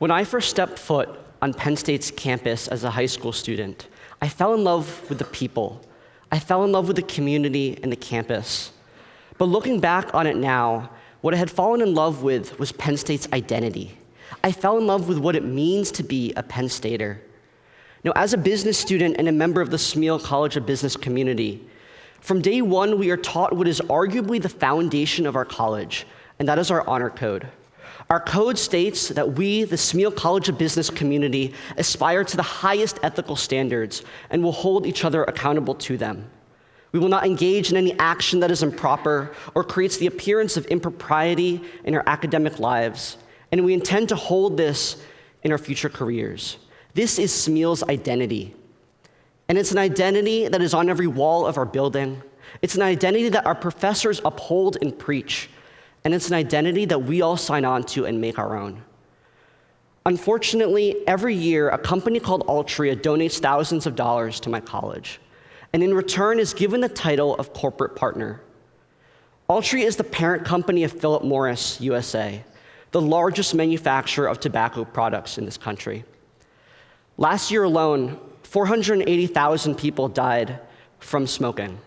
When I first stepped foot on Penn State's campus as a high school student, I fell in love with the people. I fell in love with the community and the campus. But looking back on it now, what I had fallen in love with was Penn State's identity. I fell in love with what it means to be a Penn Stater. Now, as a business student and a member of the Smeal College of Business community, from day one, we are taught what is arguably the foundation of our college, and that is our honor code. Our code states that we, the Smeal College of Business community, aspire to the highest ethical standards and will hold each other accountable to them. We will not engage in any action that is improper or creates the appearance of impropriety in our academic lives, and we intend to hold this in our future careers. This is Smeal's identity. And it's an identity that is on every wall of our building. It's an identity that our professors uphold and preach. And it's an identity that we all sign on to and make our own. Unfortunately, every year, a company called Altria donates thousands of dollars to my college, and in return is given the title of corporate partner. Altria is the parent company of Philip Morris USA, the largest manufacturer of tobacco products in this country. Last year alone, 480,000 people died from smoking,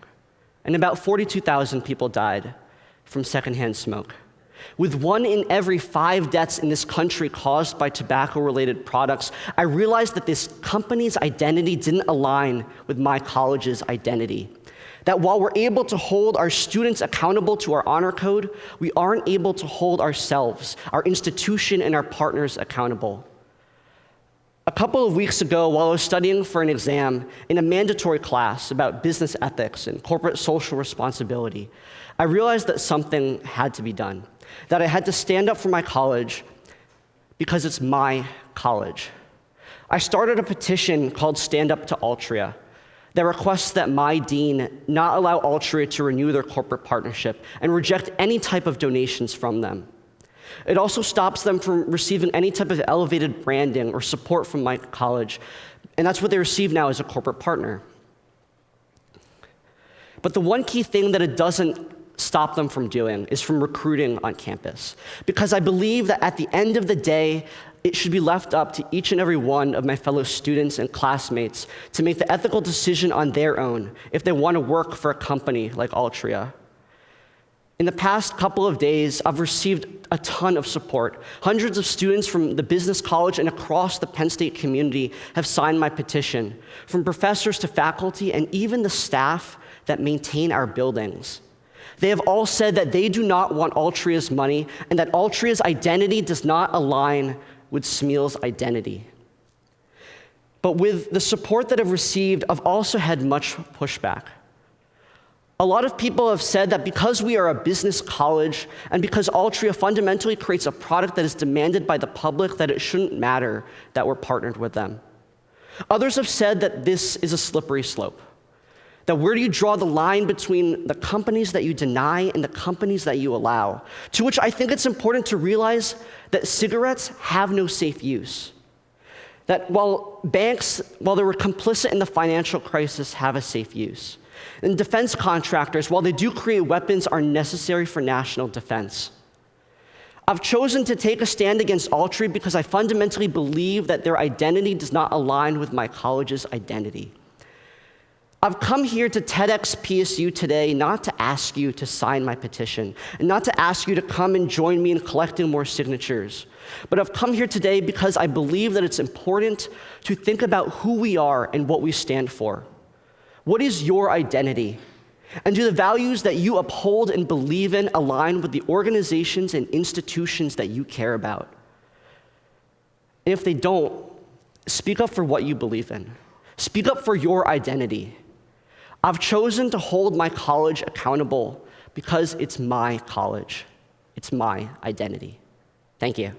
and about 42,000 people died from secondhand smoke. With 1 in every 5 deaths in this country caused by tobacco-related products, I realized that this company's identity didn't align with my college's identity. That while we're able to hold our students accountable to our honor code, we aren't able to hold ourselves, our institution, and our partners accountable. A couple of weeks ago, while I was studying for an exam in a mandatory class about business ethics and corporate social responsibility, I realized that something had to be done, that I had to stand up for my college because it's my college. I started a petition called Stand Up to Altria that requests that my dean not allow Altria to renew their corporate partnership and reject any type of donations from them. It also stops them from receiving any type of elevated branding or support from my college, and that's what they receive now as a corporate partner. But the one key thing that it doesn't stop them from doing is from recruiting on campus, because I believe that at the end of the day, it should be left up to each and every one of my fellow students and classmates to make the ethical decision on their own if they want to work for a company like Altria. In the past couple of days, I've received a ton of support. Hundreds of students from the business college and across the Penn State community have signed my petition, from professors to faculty and even the staff that maintain our buildings. They have all said that they do not want Altria's money and that Altria's identity does not align with Smeal's identity. But with the support that I've received, I've also had much pushback. A lot of people have said that because we are a business college and because Altria fundamentally creates a product that is demanded by the public, that it shouldn't matter that we're partnered with them. Others have said that this is a slippery slope. That where do you draw the line between the companies that you deny and the companies that you allow? To which I think it's important to realize that cigarettes have no safe use. That while banks, while they were complicit in the financial crisis, have a safe use. And defense contractors, while they do create weapons, are necessary for national defense. I've chosen to take a stand against Altria because I fundamentally believe that their identity does not align with my college's identity. I've come here to TEDxPSU today not to ask you to sign my petition and not to ask you to come and join me in collecting more signatures. But I've come here today because I believe that it's important to think about who we are and what we stand for. What is your identity? And do the values that you uphold and believe in align with the organizations and institutions that you care about? And if they don't, speak up for what you believe in. Speak up for your identity. I've chosen to hold my college accountable because it's my college. It's my identity. Thank you.